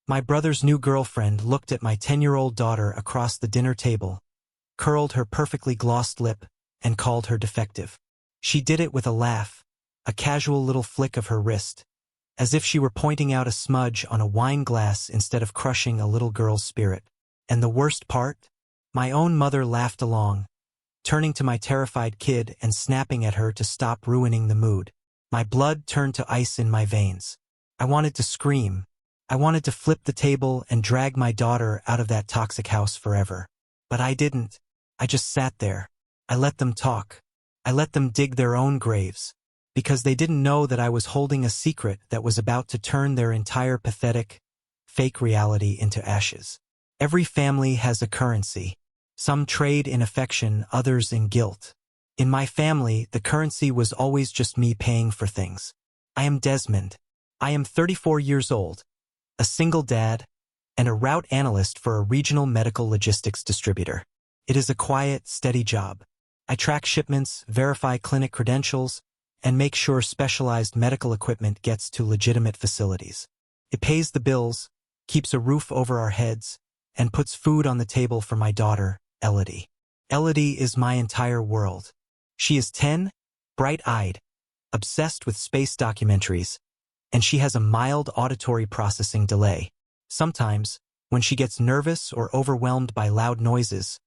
My brother's new girlfriend looked at my 10-year-old daughter across the dinner table, curled her perfectly glossed lip, and called her defective. She did it with a laugh, a casual little flick of her wrist, as if she were pointing out a smudge on a wine glass instead of crushing a little girl's spirit. And the worst part? My own mother laughed along, turning to my terrified kid and snapping at her to stop ruining the mood. My blood turned to ice in my veins. I wanted to scream. I wanted to flip the table and drag my daughter out of that toxic house forever. But I didn't. I just sat there. I let them talk. I let them dig their own graves, because they didn't know that I was holding a secret that was about to turn their entire pathetic, fake reality into ashes. Every family has a currency. Some trade in affection, others in guilt. In my family, the currency was always just me paying for things. I am Desmond. I am 34 years old, a single dad, and a route analyst for a regional medical logistics distributor. It is a quiet, steady job. I track shipments, verify clinic credentials, and make sure specialized medical equipment gets to legitimate facilities. It pays the bills, keeps a roof over our heads, and puts food on the table for my daughter, Elodie. Elodie is my entire world. She is 10, bright-eyed, obsessed with space documentaries, and she has a mild auditory processing delay. Sometimes, when she gets nervous or overwhelmed by loud noises,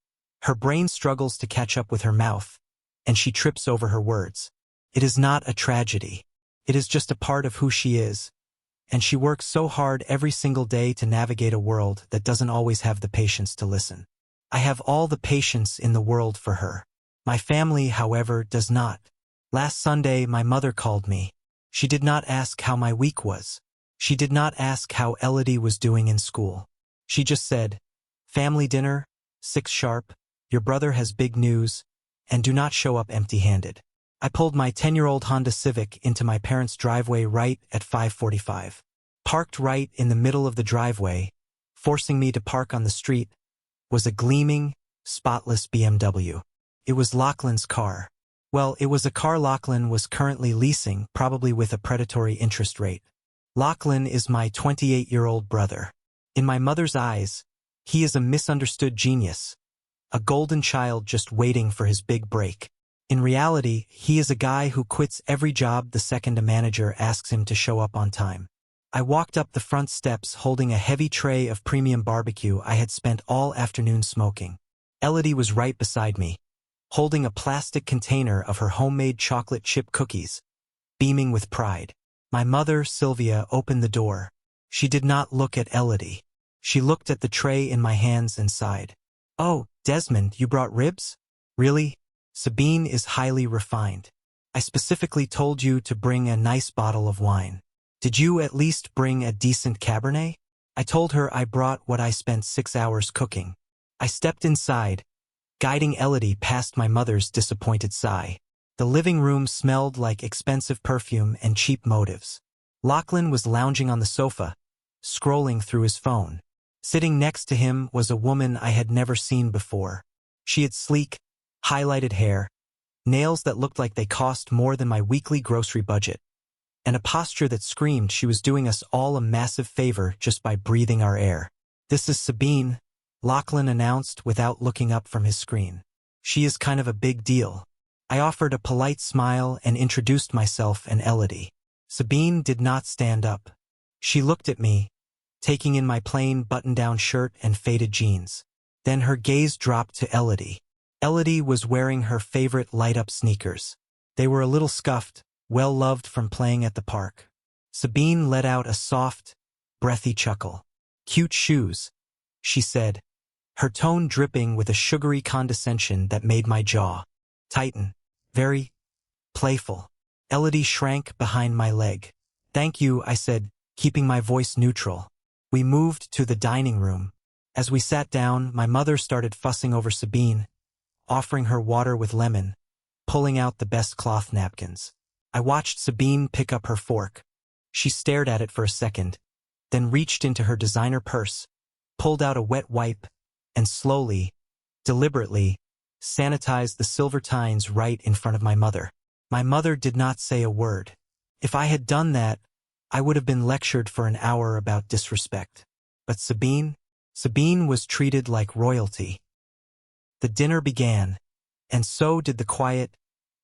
her brain struggles to catch up with her mouth, and she trips over her words. It is not a tragedy. It is just a part of who she is, and she works so hard every single day to navigate a world that doesn't always have the patience to listen. I have all the patience in the world for her. My family, however, does not. Last Sunday, my mother called me. She did not ask how my week was. She did not ask how Elodie was doing in school. She just said, "Family dinner, 6 sharp, your brother has big news, and do not show up empty-handed." I pulled my 10-year-old Honda Civic into my parents' driveway right at 5:45. Parked right in the middle of the driveway, forcing me to park on the street, was a gleaming, spotless BMW. It was Lachlan's car. Well, it was a car Lachlan was currently leasing, probably with a predatory interest rate. Lachlan is my 28-year-old brother. In my mother's eyes, he is a misunderstood genius, a golden child just waiting for his big break. In reality, he is a guy who quits every job the second a manager asks him to show up on time. I walked up the front steps holding a heavy tray of premium barbecue I had spent all afternoon smoking. Elodie was right beside me, holding a plastic container of her homemade chocolate chip cookies, beaming with pride. My mother, Sylvia, opened the door. She did not look at Elodie. She looked at the tray in my hands and sighed. "Oh, Desmond, you brought ribs? Really? Sabine is highly refined. I specifically told you to bring a nice bottle of wine. Did you at least bring a decent Cabernet?" I told her I brought what I spent 6 hours cooking. I stepped inside, guiding Elodie past my mother's disappointed sigh. The living room smelled like expensive perfume and cheap motives. Lachlan was lounging on the sofa, scrolling through his phone. Sitting next to him was a woman I had never seen before. She had sleek, highlighted hair, nails that looked like they cost more than my weekly grocery budget, and a posture that screamed she was doing us all a massive favor just by breathing our air. "This is Sabine," Lachlan announced without looking up from his screen. "She is kind of a big deal." I offered a polite smile and introduced myself and Elodie. Sabine did not stand up. She looked at me, taking in my plain button-down shirt and faded jeans. Then her gaze dropped to Elodie. Elodie was wearing her favorite light-up sneakers. They were a little scuffed, well-loved from playing at the park. Sabine let out a soft, breathy chuckle. "Cute shoes," she said, her tone dripping with a sugary condescension that made my jaw tighten. "Very playful." Elodie shrank behind my leg. "Thank you," I said, keeping my voice neutral. We moved to the dining room. As we sat down, my mother started fussing over Sabine, offering her water with lemon, pulling out the best cloth napkins. I watched Sabine pick up her fork. She stared at it for a second, then reached into her designer purse, pulled out a wet wipe, and slowly, deliberately, sanitized the silver tines right in front of my mother. My mother did not say a word. If I had done that, I would have been lectured for an hour about disrespect. But Sabine was treated like royalty. The dinner began, and so did the quiet,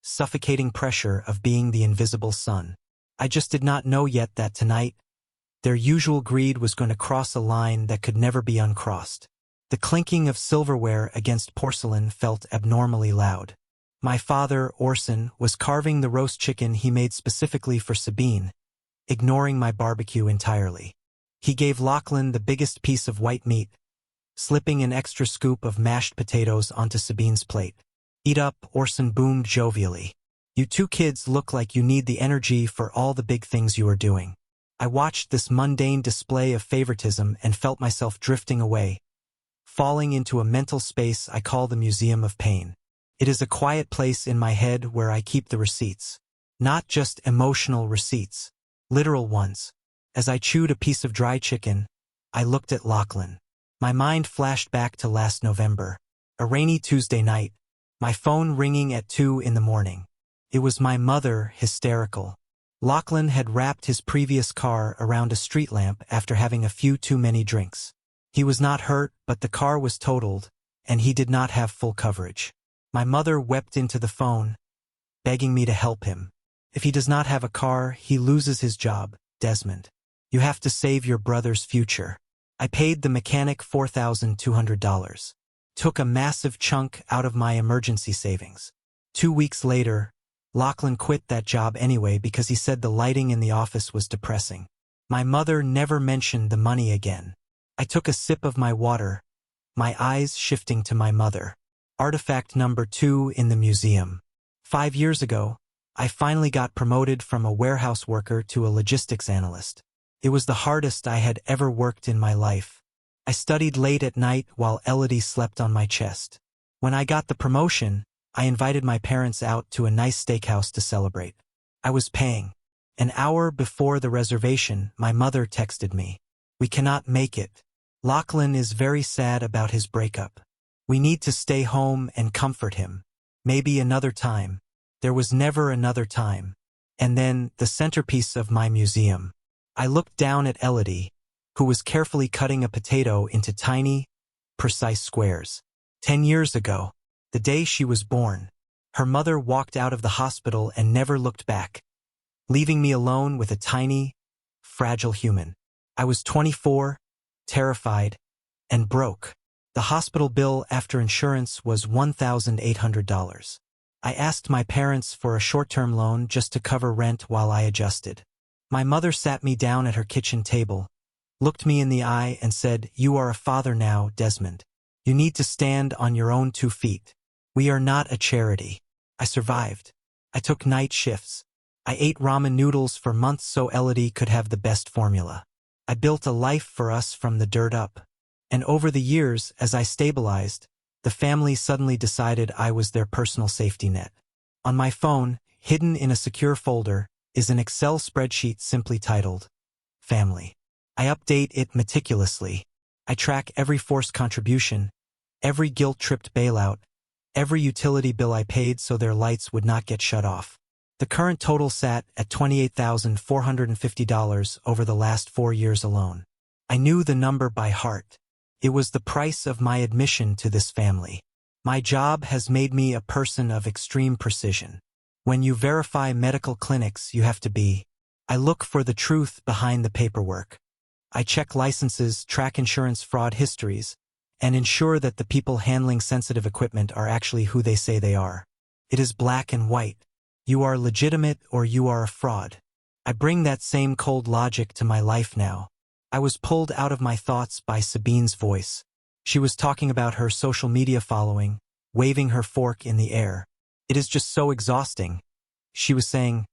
suffocating pressure of being the invisible son. I just did not know yet that tonight, their usual greed was going to cross a line that could never be uncrossed. The clinking of silverware against porcelain felt abnormally loud. My father, Orson, was carving the roast chicken he made specifically for Sabine, ignoring my barbecue entirely. He gave Lachlan the biggest piece of white meat, slipping an extra scoop of mashed potatoes onto Sabine's plate. "Eat up," Orson boomed jovially. "You two kids look like you need the energy for all the big things you are doing." I watched this mundane display of favoritism and felt myself drifting away, falling into a mental space I call the Museum of Pain. It is a quiet place in my head where I keep the receipts. Not just emotional receipts, literal ones. As I chewed a piece of dry chicken, I looked at Lachlan. My mind flashed back to last November. A rainy Tuesday night, my phone ringing at 2 in the morning. It was my mother, hysterical. Lachlan had wrapped his previous car around a street lamp after having a few too many drinks. He was not hurt, but the car was totaled, and he did not have full coverage. My mother wept into the phone, begging me to help him. "If he does not have a car, he loses his job, Desmond. You have to save your brother's future." I paid the mechanic $4,200. Took a massive chunk out of my emergency savings. 2 weeks later, Lachlan quit that job anyway because he said the lighting in the office was depressing. My mother never mentioned the money again. I took a sip of my water, my eyes shifting to my mother. Artifact number 2 in the museum. 5 years ago, I finally got promoted from a warehouse worker to a logistics analyst. It was the hardest I had ever worked in my life. I studied late at night while Elodie slept on my chest. When I got the promotion, I invited my parents out to a nice steakhouse to celebrate. I was paying. An hour before the reservation, my mother texted me. "We cannot make it. Lachlan is very sad about his breakup. We need to stay home and comfort him. Maybe another time." There was never another time. And then, the centerpiece of my museum. I looked down at Elodie, who was carefully cutting a potato into tiny, precise squares. 10 years ago, the day she was born, her mother walked out of the hospital and never looked back, leaving me alone with a tiny, fragile human. I was 24, terrified, and broke. The hospital bill after insurance was $1,800. I asked my parents for a short-term loan just to cover rent while I adjusted. My mother sat me down at her kitchen table, looked me in the eye and said, "You are a father now, Desmond. You need to stand on your own 2 feet. We are not a charity." I survived. I took night shifts. I ate ramen noodles for months so Elodie could have the best formula. I built a life for us from the dirt up. And over the years, as I stabilized, the family suddenly decided I was their personal safety net. On my phone, hidden in a secure folder, is an Excel spreadsheet simply titled, Family. I update it meticulously. I track every forced contribution, every guilt-tripped bailout, every utility bill I paid so their lights would not get shut off. The current total sat at $28,450 over the last 4 years alone. I knew the number by heart. It was the price of my admission to this family. My job has made me a person of extreme precision. When you verify medical clinics, you have to be. I look for the truth behind the paperwork. I check licenses, track insurance fraud histories, and ensure that the people handling sensitive equipment are actually who they say they are. It is black and white. You are legitimate or you are a fraud. I bring that same cold logic to my life now. I was pulled out of my thoughts by Sabine's voice. She was talking about her social media following, waving her fork in the air. "It is just so exhausting," she was saying,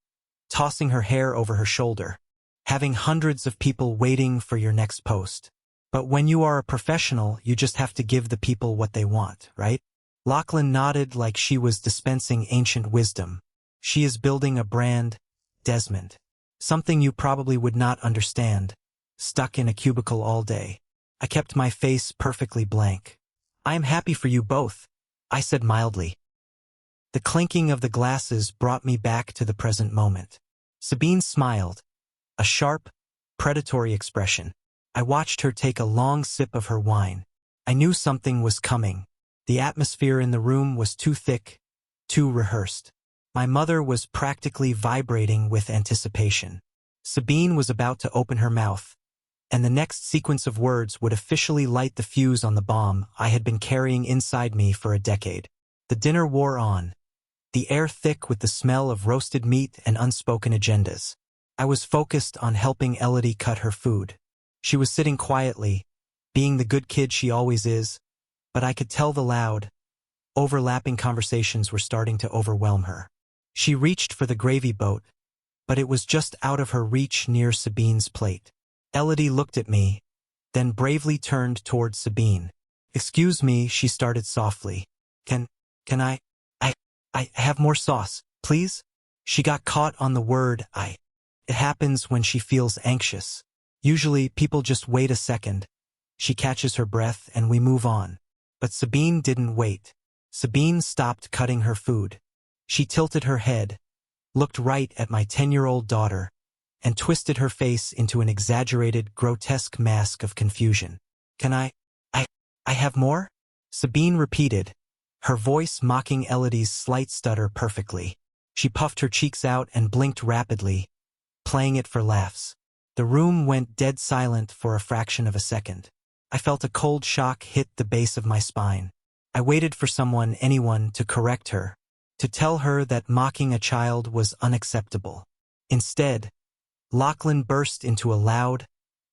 tossing her hair over her shoulder. "Having hundreds of people waiting for your next post. But when you are a professional, you just have to give the people what they want, right?" Lachlan nodded like she was dispensing ancient wisdom. "She is building a brand, Desmond. Something you probably would not understand. Stuck in a cubicle all day." I kept my face perfectly blank. "I am happy for you both," I said mildly. The clinking of the glasses brought me back to the present moment. Sabine smiled, a sharp, predatory expression. I watched her take a long sip of her wine. I knew something was coming. The atmosphere in the room was too thick, too rehearsed. My mother was practically vibrating with anticipation. Sabine was about to open her mouth, and the next sequence of words would officially light the fuse on the bomb I had been carrying inside me for a decade. The dinner wore on, the air thick with the smell of roasted meat and unspoken agendas. I was focused on helping Elodie cut her food. She was sitting quietly, being the good kid she always is, but I could tell the loud, overlapping conversations were starting to overwhelm her. She reached for the gravy boat, but it was just out of her reach near Sabine's plate. Elodie looked at me, then bravely turned toward Sabine. "Excuse me," she started softly. Can I have more sauce, please?" She got caught on the word I. It happens when she feels anxious. Usually, people just wait a second. She catches her breath and we move on. But Sabine didn't wait. Sabine stopped cutting her food. She tilted her head, looked right at my 10-year-old daughter, and twisted her face into an exaggerated, grotesque mask of confusion. "Can I have more?" Sabine repeated, her voice mocking Elodie's slight stutter perfectly. She puffed her cheeks out and blinked rapidly, playing it for laughs. The room went dead silent for a fraction of a second. I felt a cold shock hit the base of my spine. I waited for anyone to correct her, to tell her that mocking a child was unacceptable. Instead, Lachlan burst into a loud,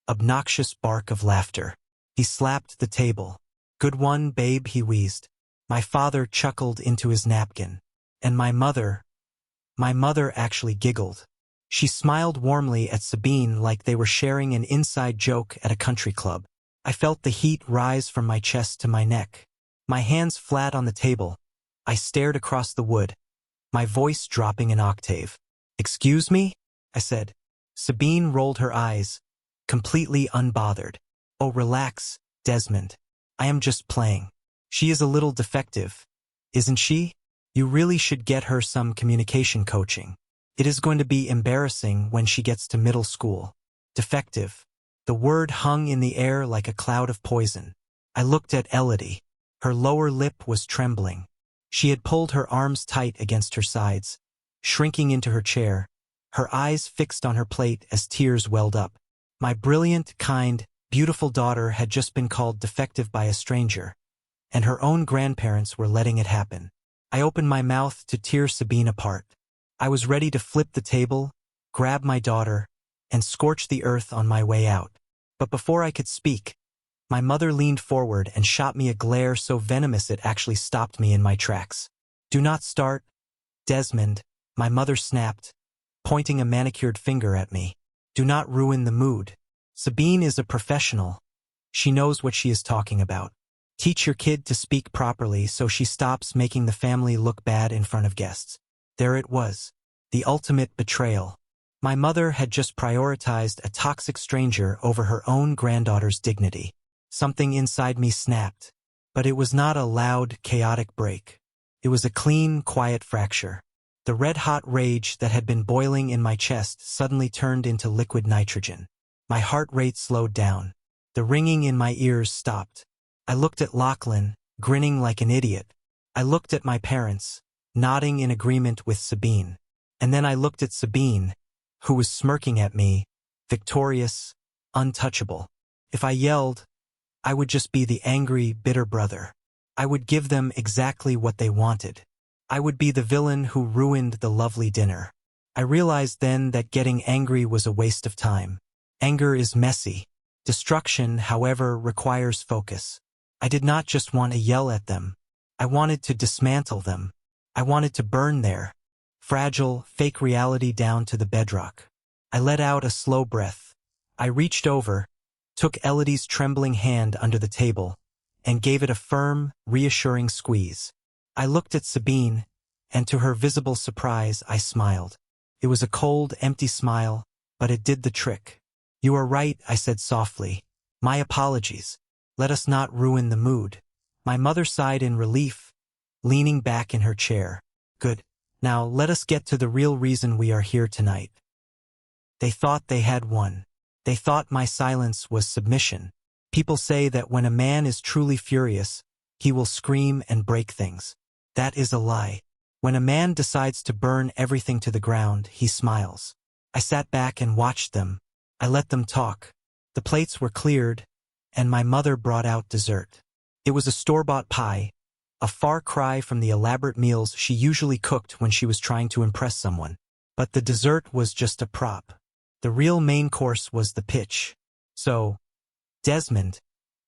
obnoxious bark of laughter. He slapped the table. "Good one, babe," he wheezed. My father chuckled into his napkin. And my mother actually giggled. She smiled warmly at Sabine like they were sharing an inside joke at a country club. I felt the heat rise from my chest to my neck. My hands flat on the table, I stared across the wood, my voice dropping an octave. "Excuse me?" I said. Sabine rolled her eyes, completely unbothered. "Oh, relax, Desmond. I am just playing. She is a little defective, isn't she? You really should get her some communication coaching. It is going to be embarrassing when she gets to middle school." Defective. The word hung in the air like a cloud of poison. I looked at Elodie. Her lower lip was trembling. She had pulled her arms tight against her sides, shrinking into her chair, her eyes fixed on her plate as tears welled up. My brilliant, kind, beautiful daughter had just been called defective by a stranger, and her own grandparents were letting it happen. I opened my mouth to tear Sabine apart. I was ready to flip the table, grab my daughter, and scorch the earth on my way out. But before I could speak, my mother leaned forward and shot me a glare so venomous it actually stopped me in my tracks. "Do not start, Desmond," my mother snapped, pointing a manicured finger at me. "Do not ruin the mood. Sabine is a professional. She knows what she is talking about. Teach your kid to speak properly so she stops making the family look bad in front of guests." There it was, the ultimate betrayal. My mother had just prioritized a toxic stranger over her own granddaughter's dignity. Something inside me snapped, but it was not a loud, chaotic break. It was a clean, quiet fracture. The red-hot rage that had been boiling in my chest suddenly turned into liquid nitrogen. My heart rate slowed down. The ringing in my ears stopped. I looked at Lachlan, grinning like an idiot. I looked at my parents, nodding in agreement with Sabine. And then I looked at Sabine, who was smirking at me, victorious, untouchable. If I yelled, I would just be the angry, bitter brother. I would give them exactly what they wanted. I would be the villain who ruined the lovely dinner. I realized then that getting angry was a waste of time. Anger is messy. Destruction, however, requires focus. I did not just want to yell at them. I wanted to dismantle them. I wanted to burn their fragile, fake reality down to the bedrock. I let out a slow breath. I reached over, took Elodie's trembling hand under the table, and gave it a firm, reassuring squeeze. I looked at Sabine, and to her visible surprise, I smiled. It was a cold, empty smile, but it did the trick. "You are right," I said softly. "My apologies. Let us not ruin the mood." My mother sighed in relief, leaning back in her chair. "Good. Now let us get to the real reason we are here tonight." They thought they had won. They thought my silence was submission. People say that when a man is truly furious, he will scream and break things. That is a lie. When a man decides to burn everything to the ground, he smiles. I sat back and watched them. I let them talk. The plates were cleared, and my mother brought out dessert. It was a store-bought pie, a far cry from the elaborate meals she usually cooked when she was trying to impress someone. But the dessert was just a prop. The real main course was the pitch. So, Desmond,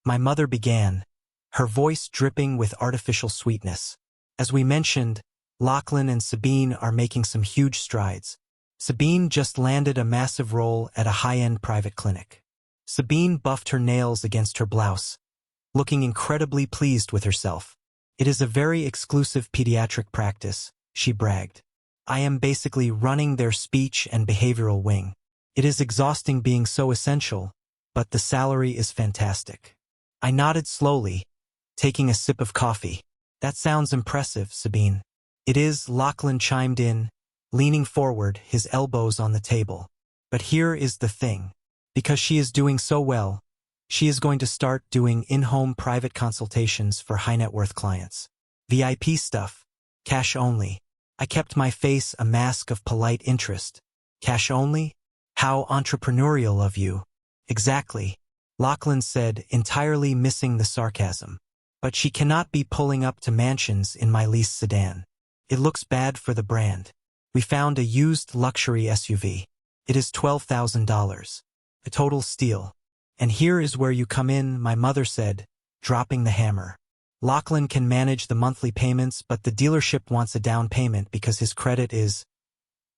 my mother began, her voice dripping with artificial sweetness. As we mentioned, Lachlan and Sabine are making some huge strides. Sabine just landed a massive role at a high-end private clinic. Sabine buffed her nails against her blouse, looking incredibly pleased with herself. It is a very exclusive pediatric practice, she bragged. I am basically running their speech and behavioral wing. It is exhausting being so essential, but the salary is fantastic. I nodded slowly, taking a sip of coffee. That sounds impressive, Sabine. It is, Lachlan chimed in, leaning forward, his elbows on the table. But here is the thing. Because she is doing so well, she is going to start doing in-home private consultations for high-net-worth clients. VIP stuff. Cash only. I kept my face a mask of polite interest. Cash only? How entrepreneurial of you. Exactly. Lachlan said, entirely missing the sarcasm. But she cannot be pulling up to mansions in my leased sedan. It looks bad for the brand. We found a used luxury SUV. It is $12,000. A total steal. And here is where you come in, my mother said, dropping the hammer. Lachlan can manage the monthly payments, but the dealership wants a down payment because his credit is,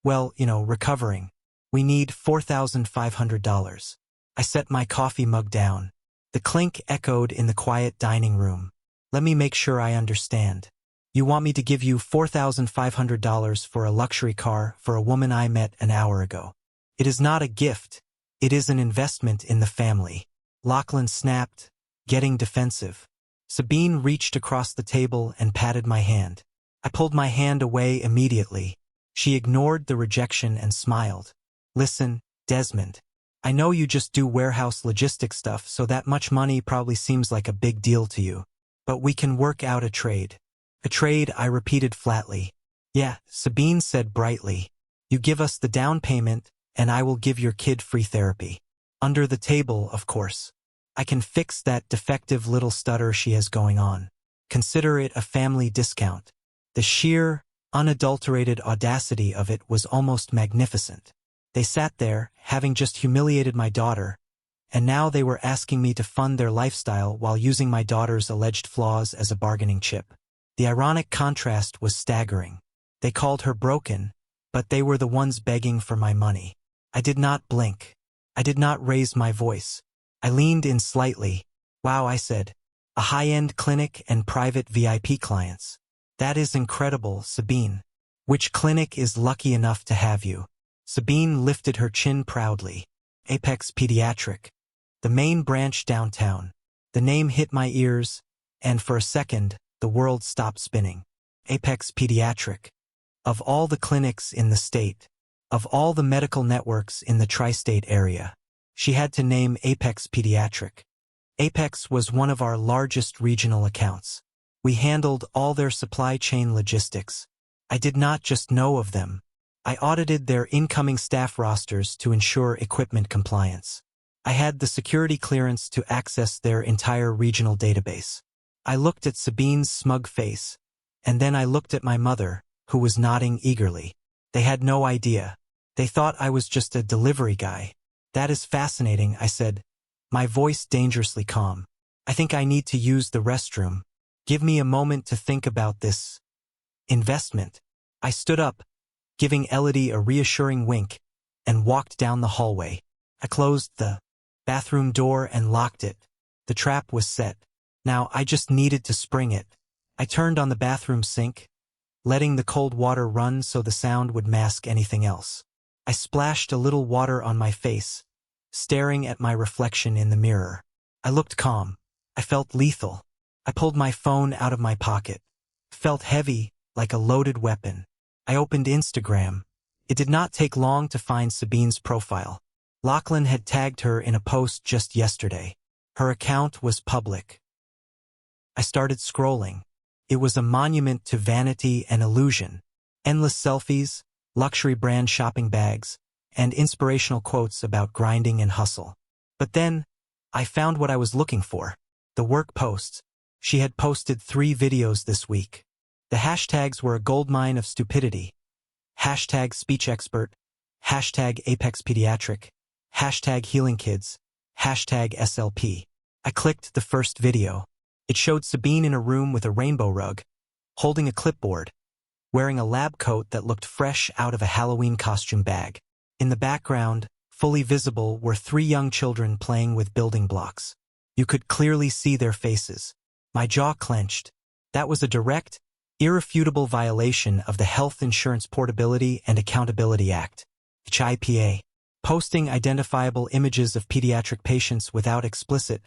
well, recovering. We need $4,500. I set my coffee mug down. The clink echoed in the quiet dining room. Let me make sure I understand. You want me to give you $4,500 for a luxury car for a woman I met an hour ago. It is not a gift. It is an investment in the family. Lachlan snapped, getting defensive. Sabine reached across the table and patted my hand. I pulled my hand away immediately. She ignored the rejection and smiled. Listen, Desmond. I know you just do warehouse logistics stuff, so that much money probably seems like a big deal to you. But we can work out a trade. A trade, I repeated flatly. Yeah, Sabine said brightly. You give us the down payment, and I will give your kid free therapy. Under the table, of course. I can fix that defective little stutter she has going on. Consider it a family discount. The sheer, unadulterated audacity of it was almost magnificent. They sat there, having just humiliated my daughter, and now they were asking me to fund their lifestyle while using my daughter's alleged flaws as a bargaining chip. The ironic contrast was staggering. They called her broken, but they were the ones begging for my money. I did not blink. I did not raise my voice. I leaned in slightly. Wow, I said. A high-end clinic and private VIP clients. That is incredible, Sabine. Which clinic is lucky enough to have you? Sabine lifted her chin proudly. Apex Pediatric. The main branch downtown. The name hit my ears, and for a second, the world stopped spinning. Apex Pediatric. Of all the clinics in the state, of all the medical networks in the tri-state area, she had to name Apex Pediatric. Apex was one of our largest regional accounts. We handled all their supply chain logistics. I did not just know of them. I audited their incoming staff rosters to ensure equipment compliance. I had the security clearance to access their entire regional database. I looked at Sabine's smug face, and then I looked at my mother, who was nodding eagerly. They had no idea. They thought I was just a delivery guy. That is fascinating, I said, my voice dangerously calm. I think I need to use the restroom. Give me a moment to think about this investment. I stood up, giving Elodie a reassuring wink, and walked down the hallway. I closed the bathroom door and locked it. The trap was set. Now I just needed to spring it. I turned on the bathroom sink, letting the cold water run so the sound would mask anything else. I splashed a little water on my face, staring at my reflection in the mirror. I looked calm. I felt lethal. I pulled my phone out of my pocket. Felt heavy, like a loaded weapon. I opened Instagram. It did not take long to find Sabine's profile. Lachlan had tagged her in a post just yesterday. Her account was public. I started scrolling. It was a monument to vanity and illusion. Endless selfies, luxury brand shopping bags, and inspirational quotes about grinding and hustle. But then, I found what I was looking for. The work posts. She had posted 3 videos this week. The hashtags were a goldmine of stupidity. Hashtag speech expert, hashtag apex pediatric, hashtag healing kids, hashtag SLP. I clicked the first video. It showed Sabine in a room with a rainbow rug, holding a clipboard, wearing a lab coat that looked fresh out of a Halloween costume bag. In the background, fully visible, were 3 young children playing with building blocks. You could clearly see their faces. My jaw clenched. That was a direct, irrefutable violation of the Health Insurance Portability and Accountability Act, HIPAA. Posting identifiable images of pediatric patients without explicit,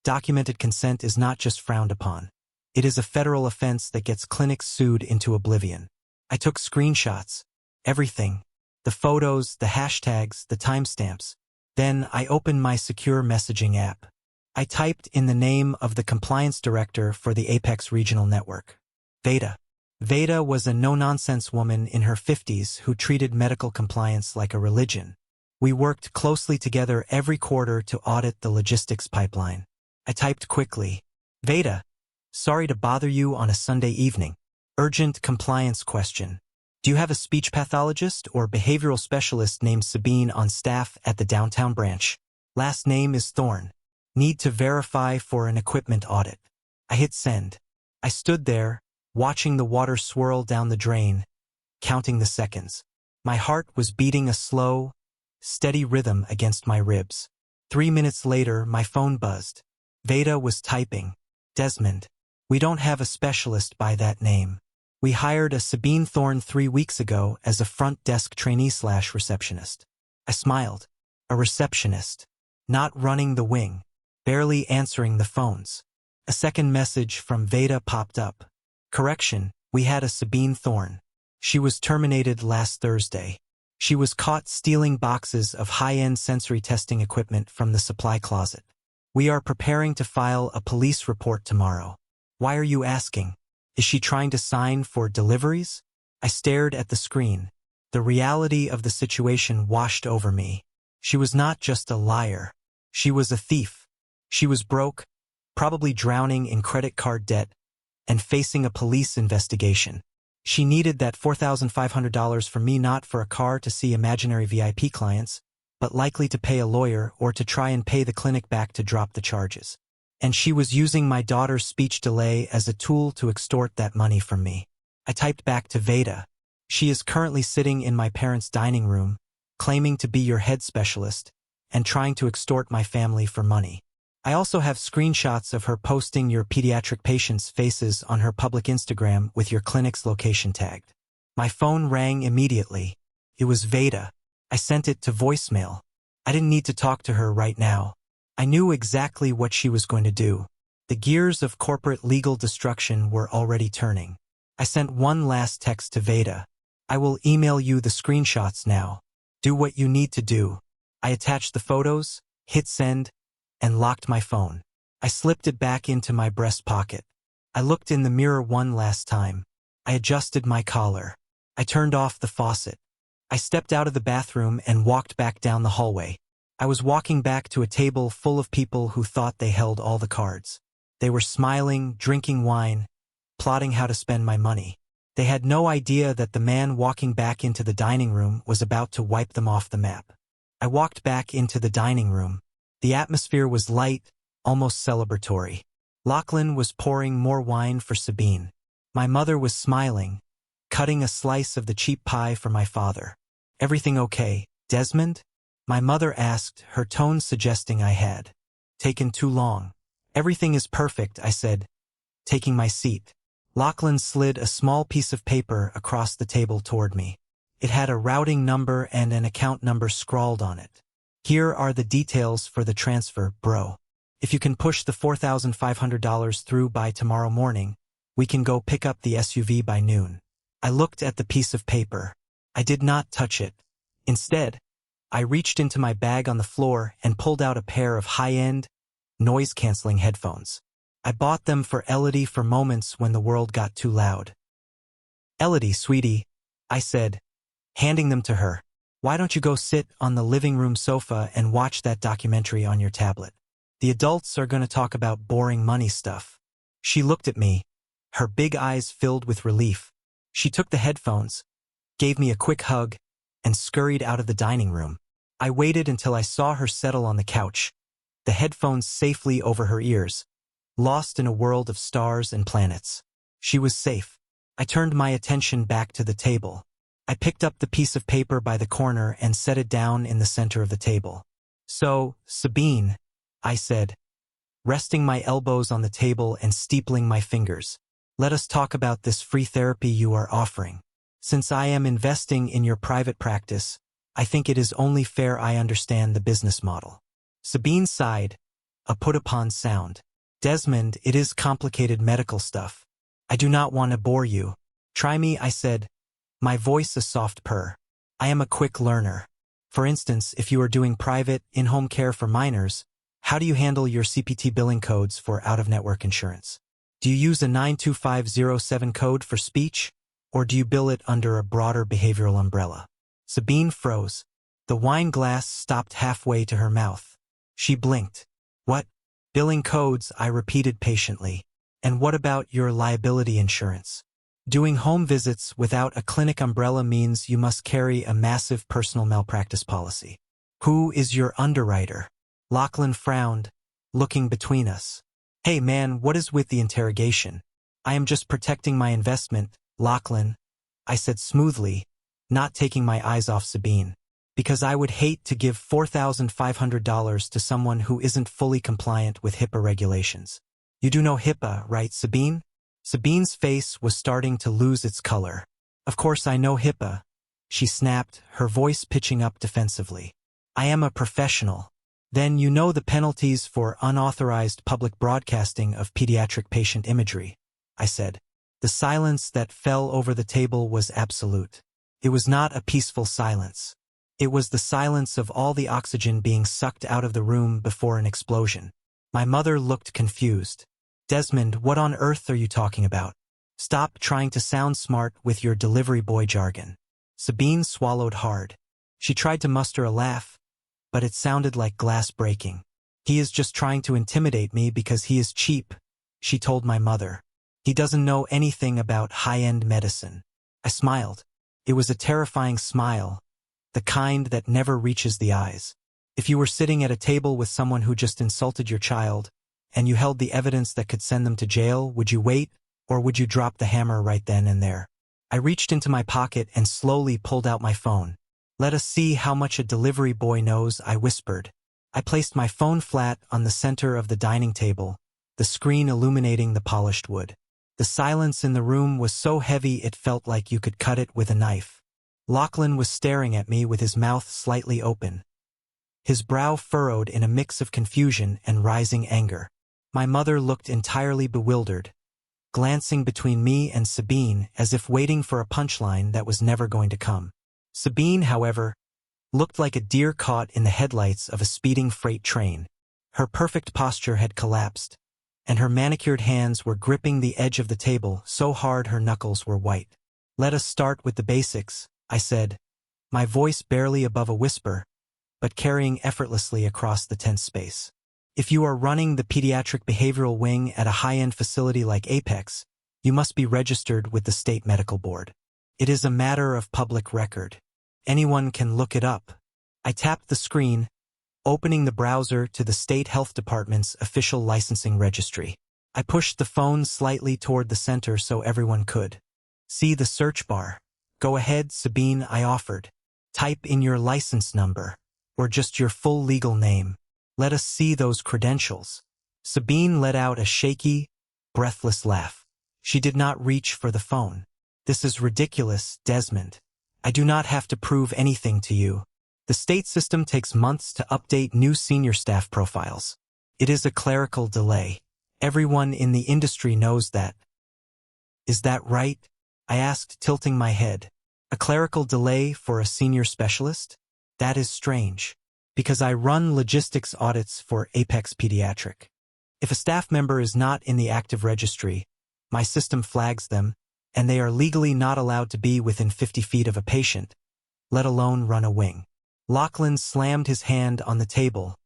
documented consent is not just frowned upon. It is a federal offense that gets clinics sued into oblivion. I took screenshots. Everything. The photos, the hashtags, the timestamps. Then I opened my secure messaging app. I typed in the name of the compliance director for the Apex Regional Network. Veda. Veda was a no-nonsense woman in her 50s who treated medical compliance like a religion. We worked closely together every quarter to audit the logistics pipeline. I typed quickly. Veda, sorry to bother you on a Sunday evening. Urgent compliance question. Do you have a speech pathologist or behavioral specialist named Sabine on staff at the downtown branch? Last name is Thorne. Need to verify for an equipment audit. I hit send. I stood there, watching the water swirl down the drain, counting the seconds. My heart was beating a slow, steady rhythm against my ribs. 3 minutes later, my phone buzzed. Veda was typing. Desmond. We don't have a specialist by that name. We hired a Sabine Thorne 3 weeks ago as a front desk trainee/receptionist. I smiled. A receptionist. Not running the wing. Barely answering the phones. A second message from Veda popped up. Correction, we had a Sabine Thorne. She was terminated last Thursday. She was caught stealing boxes of high-end sensory testing equipment from the supply closet. We are preparing to file a police report tomorrow. Why are you asking? Is she trying to sign for deliveries? I stared at the screen. The reality of the situation washed over me. She was not just a liar. She was a thief. She was broke, probably drowning in credit card debt, and facing a police investigation. She needed that $4,500 from me, not for a car to see imaginary VIP clients, but likely to pay a lawyer or to try and pay the clinic back to drop the charges. And she was using my daughter's speech delay as a tool to extort that money from me. I typed back to Veda. She is currently sitting in my parents' dining room, claiming to be your head specialist, and trying to extort my family for money. I also have screenshots of her posting your pediatric patients' faces on her public Instagram with your clinic's location tagged. My phone rang immediately. It was Veda. I sent it to voicemail. I didn't need to talk to her right now. I knew exactly what she was going to do. The gears of corporate legal destruction were already turning. I sent one last text to Veda. I will email you the screenshots now. Do what you need to do. I attached the photos, hit send, and locked my phone. I slipped it back into my breast pocket. I looked in the mirror one last time. I adjusted my collar. I turned off the faucet. I stepped out of the bathroom and walked back down the hallway. I was walking back to a table full of people who thought they held all the cards. They were smiling, drinking wine, plotting how to spend my money. They had no idea that the man walking back into the dining room was about to wipe them off the map. I walked back into the dining room. The atmosphere was light, almost celebratory. Lachlan was pouring more wine for Sabine. My mother was smiling, cutting a slice of the cheap pie for my father. Everything okay, Desmond? My mother asked, her tone suggesting I had taken too long. Everything is perfect, I said, taking my seat. Lachlan slid a small piece of paper across the table toward me. It had a routing number and an account number scrawled on it. Here are the details for the transfer, bro. If you can push the $4,500 through by tomorrow morning, we can go pick up the SUV by noon. I looked at the piece of paper. I did not touch it. Instead, I reached into my bag on the floor and pulled out a pair of high-end, noise-canceling headphones. I bought them for Elodie for moments when the world got too loud. "Elodie, sweetie," I said, handing them to her. "Why don't you go sit on the living room sofa and watch that documentary on your tablet? The adults are going to talk about boring money stuff." She looked at me, her big eyes filled with relief. She took the headphones, gave me a quick hug, and scurried out of the dining room. I waited until I saw her settle on the couch, the headphones safely over her ears, lost in a world of stars and planets. She was safe. I turned my attention back to the table. I picked up the piece of paper by the corner and set it down in the center of the table. "So, Sabine," I said, resting my elbows on the table and steepling my fingers, "let us talk about this free therapy you are offering. Since I am investing in your private practice, I think it is only fair I understand the business model." Sabine sighed, a put-upon sound. "Desmond, it is complicated medical stuff. I do not want to bore you. Try me," I said, my voice a soft purr. "I am a quick learner. For instance, if you are doing private, in-home care for minors, how do you handle your CPT billing codes for out-of-network insurance? Do you use a 92507 code for speech, or do you bill it under a broader behavioral umbrella?" Sabine froze. The wine glass stopped halfway to her mouth. She blinked. "What? Billing codes?" I repeated patiently. "And what about your liability insurance? Doing home visits without a clinic umbrella means you must carry a massive personal malpractice policy. Who is your underwriter?" Lachlan frowned, looking between us. "Hey man, what is with the interrogation? I am just protecting my investment, Lachlan," I said smoothly, not taking my eyes off Sabine, "because I would hate to give $4,500 to someone who isn't fully compliant with HIPAA regulations. You do know HIPAA, right, Sabine?" Sabine's face was starting to lose its color. "Of course I know HIPAA," she snapped, her voice pitching up defensively. "I am a professional." "Then you know the penalties for unauthorized public broadcasting of pediatric patient imagery," I said. The silence that fell over the table was absolute. It was not a peaceful silence. It was the silence of all the oxygen being sucked out of the room before an explosion. My mother looked confused. "Desmond, what on earth are you talking about? Stop trying to sound smart with your delivery boy jargon." Sabine swallowed hard. She tried to muster a laugh, but it sounded like glass breaking. "He is just trying to intimidate me because he is cheap," she told my mother. "He doesn't know anything about high-end medicine." I smiled. It was a terrifying smile, the kind that never reaches the eyes. If you were sitting at a table with someone who just insulted your child, and you held the evidence that could send them to jail, would you wait, or would you drop the hammer right then and there? I reached into my pocket and slowly pulled out my phone. "Let us see how much a delivery boy knows," I whispered. I placed my phone flat on the center of the dining table, the screen illuminating the polished wood. The silence in the room was so heavy it felt like you could cut it with a knife. Lachlan was staring at me with his mouth slightly open, his brow furrowed in a mix of confusion and rising anger. My mother looked entirely bewildered, glancing between me and Sabine as if waiting for a punchline that was never going to come. Sabine, however, looked like a deer caught in the headlights of a speeding freight train. Her perfect posture had collapsed, and her manicured hands were gripping the edge of the table so hard her knuckles were white. "Let us start with the basics," I said, my voice barely above a whisper, but carrying effortlessly across the tense space. "If you are running the pediatric behavioral wing at a high-end facility like Apex, you must be registered with the state medical board. It is a matter of public record. Anyone can look it up." I tapped the screen, opening the browser to the state health department's official licensing registry. I pushed the phone slightly toward the center so everyone could see the search bar. "Go ahead, Sabine," I offered. "Type in your license number, or just your full legal name. Let us see those credentials." Sabine let out a shaky, breathless laugh. She did not reach for the phone. "This is ridiculous, Desmond. I do not have to prove anything to you. The state system takes months to update new senior staff profiles. It is a clerical delay. Everyone in the industry knows that." "Is that right?" I asked, tilting my head. "A clerical delay for a senior specialist?" That is strange. Because I run logistics audits for Apex Pediatric. If a staff member is not in the active registry, my system flags them, and they are legally not allowed to be within 50 feet of a patient, let alone run a wing. Lachlan slammed his hand on the table,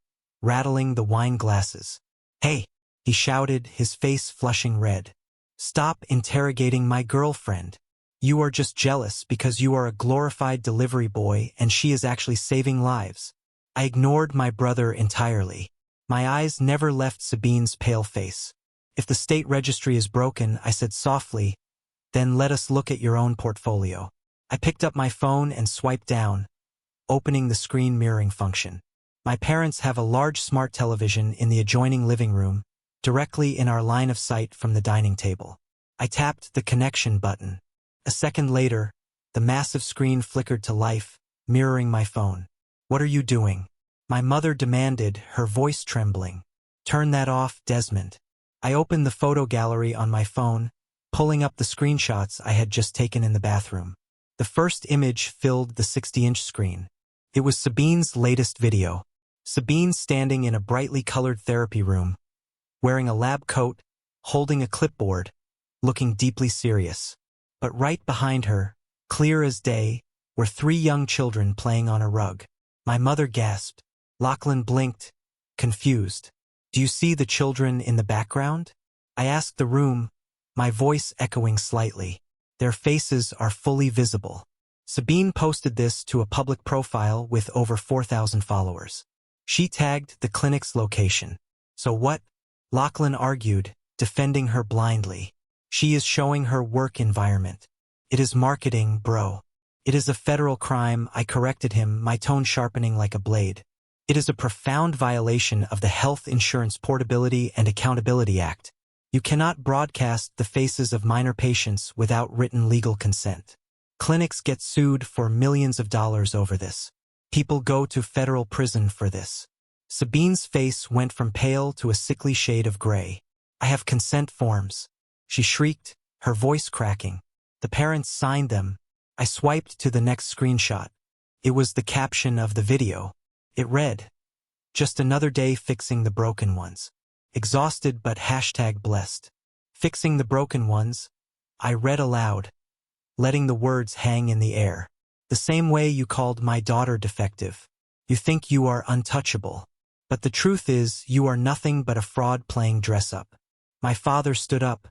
rattling the wine glasses. "Hey," he shouted, his face flushing red. "Stop interrogating my girlfriend. You are just jealous because you are a glorified delivery boy and she is actually saving lives." I ignored my brother entirely. My eyes never left Sabine's pale face. "If the state registry is broken," I said softly, "then let us look at your own portfolio." I picked up my phone and swiped down, opening the screen mirroring function. My parents have a large smart television in the adjoining living room, directly in our line of sight from the dining table. I tapped the connection button. A second later, the massive screen flickered to life, mirroring my phone. "What are you doing?" my mother demanded, her voice trembling. "Turn that off, Desmond." I opened the photo gallery on my phone, pulling up the screenshots I had just taken in the bathroom. The first image filled the 60-inch screen. It was Sabine's latest video. Sabine standing in a brightly colored therapy room, wearing a lab coat, holding a clipboard, looking deeply serious. But right behind her, clear as day, were 3 young children playing on a rug. My mother gasped. Lachlan blinked, confused. "Do you see the children in the background?" I asked the room, my voice echoing slightly. "Their faces are fully visible." Sabine posted this to a public profile with over 4,000 followers. She tagged the clinic's location. "So what?" Lachlan argued, defending her blindly. "She is showing her work environment. It is marketing, bro." "It is a federal crime," I corrected him, my tone sharpening like a blade. "It is a profound violation of the Health Insurance Portability and Accountability Act. You cannot broadcast the faces of minor patients without written legal consent. Clinics get sued for millions of dollars over this. People go to federal prison for this." Sabine's face went from pale to a sickly shade of gray. "I have consent forms," she shrieked, her voice cracking. "The parents signed them." I swiped to the next screenshot. It was the caption of the video. It read, "Just another day fixing the broken ones. Exhausted but #blessed. Fixing the broken ones," I read aloud, letting the words hang in the air. "The same way you called my daughter defective. You think you are untouchable. But the truth is, you are nothing but a fraud playing dress-up." My father stood up,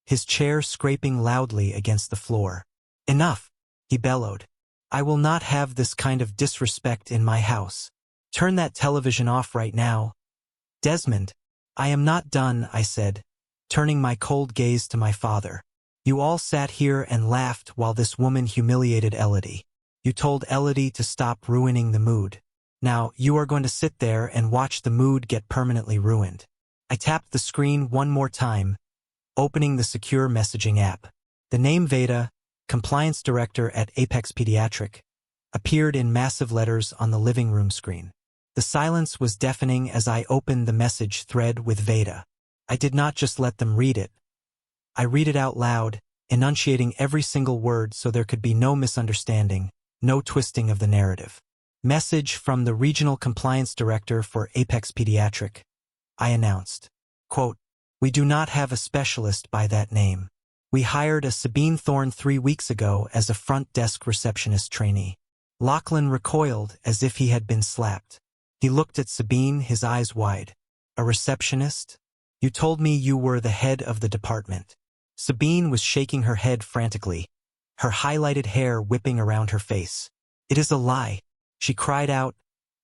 his chair scraping loudly against the floor. "Enough," he bellowed. "I will not have this kind of disrespect in my house. Turn that television off right now." "Desmond." "I am not done," I said, turning my cold gaze to my father. "You all sat here and laughed while this woman humiliated Elodie. You told Elodie to stop ruining the mood. Now you are going to sit there and watch the mood get permanently ruined." I tapped the screen one more time, opening the secure messaging app. The name Veda, Compliance Director at Apex Pediatric, appeared in massive letters on the living room screen. The silence was deafening as I opened the message thread with Veda. I did not just let them read it. I read it out loud, enunciating every single word so there could be no misunderstanding, no twisting of the narrative. "Message from the Regional Compliance Director for Apex Pediatric," I announced. Quote, "We do not have a specialist by that name. We hired a Sabine Thorne 3 weeks ago as a front desk receptionist trainee." Lachlan recoiled as if he had been slapped. He looked at Sabine, his eyes wide. "A receptionist? You told me you were the head of the department." Sabine was shaking her head frantically, her highlighted hair whipping around her face. "It is a lie," she cried out,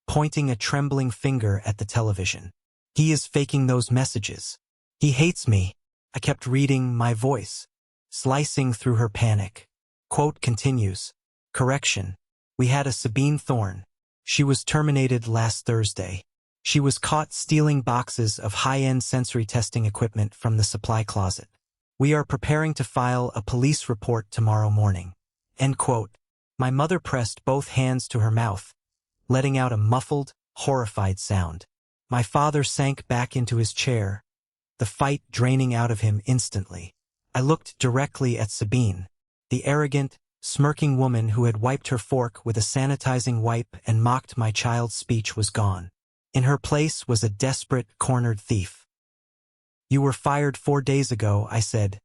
pointing a trembling finger at the television. "He is faking those messages. He hates me." I kept reading, my voice slicing through her panic. Quote continues, "Correction. We had a Sabine Thorne. She was terminated last Thursday. She was caught stealing boxes of high-end sensory testing equipment from the supply closet. We are preparing to file a police report tomorrow morning." End quote. My mother pressed both hands to her mouth, letting out a muffled, horrified sound. My father sank back into his chair, the fight draining out of him instantly. I looked directly at Sabine, the arrogant, smirking woman who had wiped her fork with a sanitizing wipe and mocked my child's speech was gone. In her place was a desperate, cornered thief. "You were fired 4 days ago," I said,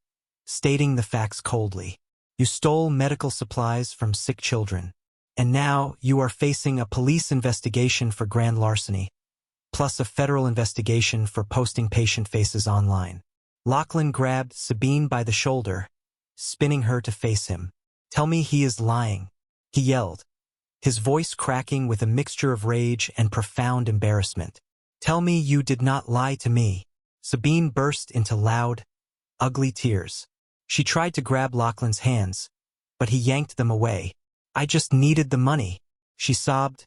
stating the facts coldly. "You stole medical supplies from sick children. And now you are facing a police investigation for grand larceny, plus a federal investigation for posting patient faces online." Lachlan grabbed Sabine by the shoulder, spinning her to face him. "Tell me he is lying," he yelled, his voice cracking with a mixture of rage and profound embarrassment. "Tell me you did not lie to me." Sabine burst into loud, ugly tears. She tried to grab Lachlan's hands, but he yanked them away. "I just needed the money," she sobbed,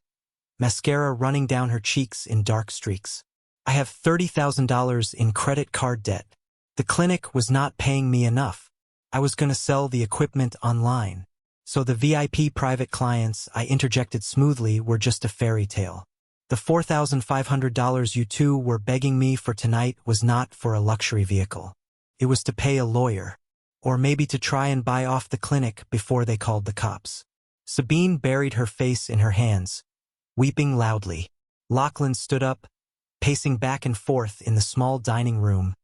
mascara running down her cheeks in dark streaks. "I have $30,000 in credit card debt. The clinic was not paying me enough. I was going to sell the equipment online. So the VIP private clients I interjected smoothly were just a fairy tale. The $4,500 you two were begging me for tonight was not for a luxury vehicle. It was to pay a lawyer, or maybe to try and buy off the clinic before they called the cops." Sabine buried her face in her hands, weeping loudly. Lachlan stood up, pacing back and forth in the small dining room,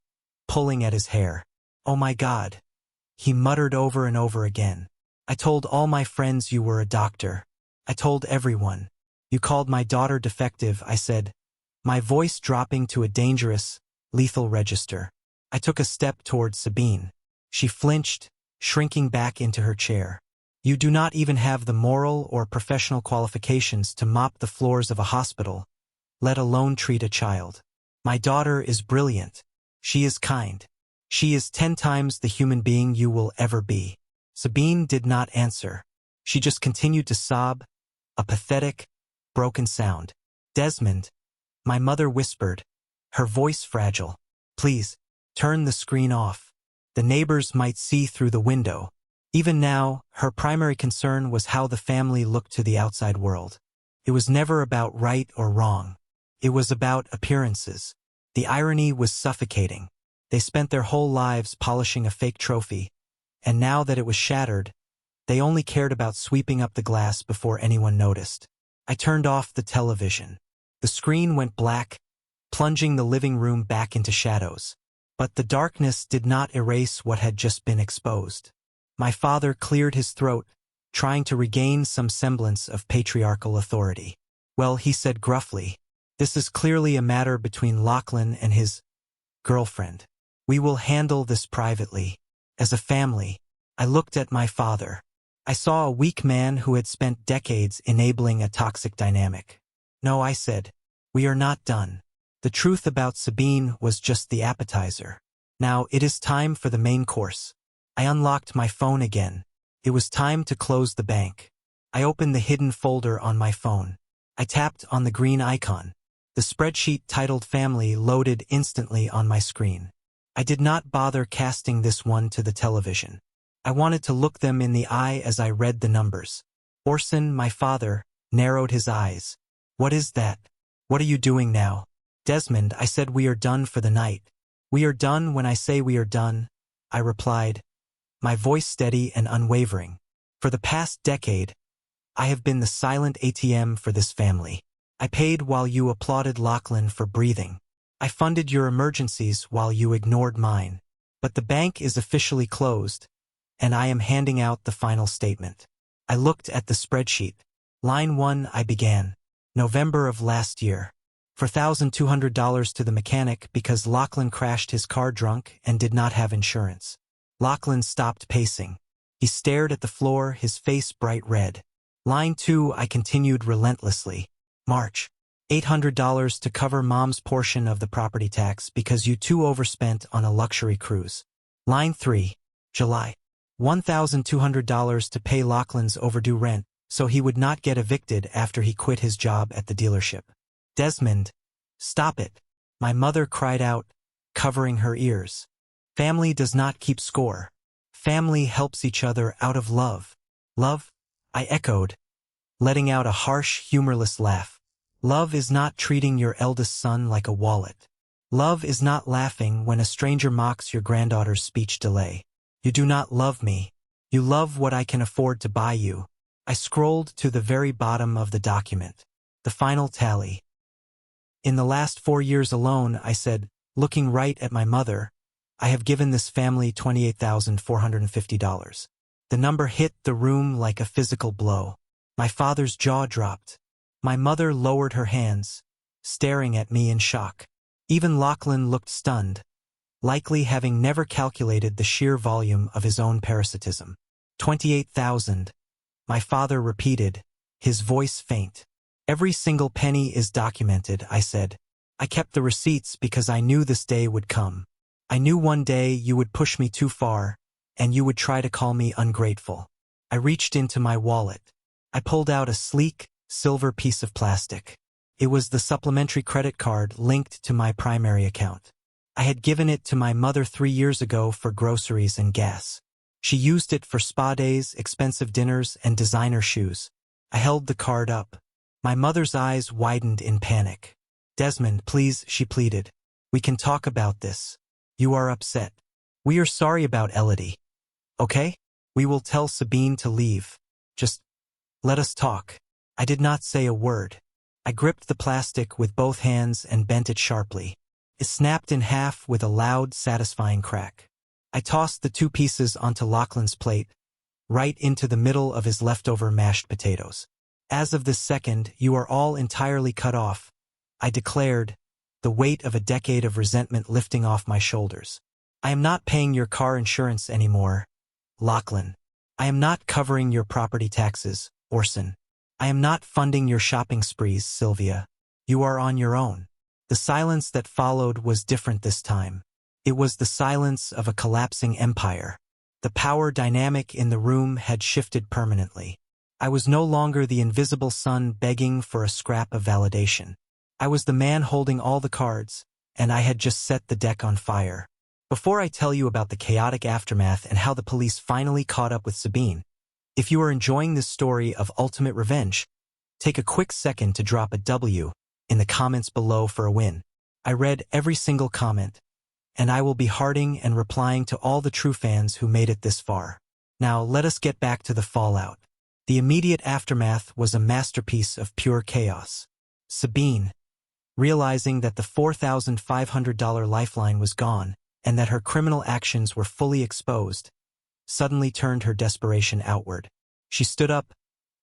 pulling at his hair. "Oh my God," he muttered over and over again. "I told all my friends you were a doctor. I told everyone. You called my daughter defective," I said, my voice dropping to a dangerous, lethal register. I took a step towards Sabine. She flinched, shrinking back into her chair. "You do not even have the moral or professional qualifications to mop the floors of a hospital, let alone treat a child. My daughter is brilliant. She is kind. She is 10 times the human being you will ever be." Sabine did not answer. She just continued to sob, a pathetic, broken sound. "Desmond," my mother whispered, her voice fragile, "please, turn the screen off. The neighbors might see through the window." Even now, her primary concern was how the family looked to the outside world. It was never about right or wrong. It was about appearances. The irony was suffocating. They spent their whole lives polishing a fake trophy, and now that it was shattered, they only cared about sweeping up the glass before anyone noticed. I turned off the television. The screen went black, plunging the living room back into shadows. But the darkness did not erase what had just been exposed. My father cleared his throat, trying to regain some semblance of patriarchal authority. "Well," he said gruffly, "this is clearly a matter between Lachlan and his girlfriend. We will handle this privately. As a family." I looked at my father. I saw a weak man who had spent decades enabling a toxic dynamic. "No," I said, "we are not done. The truth about Sabine was just the appetizer. Now it is time for the main course." I unlocked my phone again. It was time to close the bank. I opened the hidden folder on my phone. I tapped on the green icon. The spreadsheet titled Family loaded instantly on my screen. I did not bother casting this one to the television. I wanted to look them in the eye as I read the numbers. Orson, my father, narrowed his eyes. "What is that? What are you doing now?" "Desmond," I said, "we are done for the night." "We are done when I say we are done," I replied, my voice steady and unwavering. "For the past decade, I have been the silent ATM for this family. I paid while you applauded Lachlan for breathing. I funded your emergencies while you ignored mine. But the bank is officially closed, and I am handing out the final statement." I looked at the spreadsheet. Line 1, I began. "November of last year. $4,200 to the mechanic because Lachlan crashed his car drunk and did not have insurance." Lachlan stopped pacing. He stared at the floor, his face bright red. Line 2, I continued relentlessly. "March. $800 to cover mom's portion of the property tax because you two overspent on a luxury cruise." Line 3, July. $1,200 to pay Lachlan's overdue rent so he would not get evicted after he quit his job at the dealership. "Desmond, stop it," my mother cried out, covering her ears. "Family does not keep score. Family helps each other out of love." "Love?" I echoed, letting out a harsh, humorless laugh. "Love is not treating your eldest son like a wallet. Love is not laughing when a stranger mocks your granddaughter's speech delay. You do not love me. You love what I can afford to buy you. I scrolled to the very bottom of the document. The final tally. In the last 4 years alone, I said, looking right at my mother, I have given this family $28,450. The number hit the room like a physical blow. My father's jaw dropped. My mother lowered her hands, staring at me in shock. Even Lachlan looked stunned, likely having never calculated the sheer volume of his own parasitism. 28,000. My father repeated, his voice faint. Every single penny is documented, I said. I kept the receipts because I knew this day would come. I knew one day you would push me too far, and you would try to call me ungrateful. I reached into my wallet. I pulled out a sleek, silver piece of plastic. It was the supplementary credit card linked to my primary account. I had given it to my mother 3 years ago for groceries and gas. She used it for spa days, expensive dinners, and designer shoes. I held the card up. My mother's eyes widened in panic. Desmond, please, she pleaded. We can talk about this. You are upset. We are sorry about Elodie. Okay? We will tell Sabine to leave. Just let us talk. I did not say a word. I gripped the plastic with both hands and bent it sharply. It snapped in half with a loud, satisfying crack. I tossed the 2 pieces onto Lachlan's plate, right into the middle of his leftover mashed potatoes. As of this second, you are all entirely cut off, I declared, the weight of a decade of resentment lifting off my shoulders. I am not paying your car insurance anymore, Lachlan. I am not covering your property taxes, Orson. I am not funding your shopping sprees, Sylvia. You are on your own. The silence that followed was different this time. It was the silence of a collapsing empire. The power dynamic in the room had shifted permanently. I was no longer the invisible son begging for a scrap of validation. I was the man holding all the cards, and I had just set the deck on fire. Before I tell you about the chaotic aftermath and how the police finally caught up with Sabine, if you are enjoying this story of ultimate revenge, take a quick second to drop a W in the comments below for a win. I read every single comment, and I will be hearting and replying to all the true fans who made it this far. Now let us get back to the fallout. The immediate aftermath was a masterpiece of pure chaos. Sabine, realizing that the $4,500 lifeline was gone and that her criminal actions were fully exposed, suddenly turned her desperation outward. She stood up,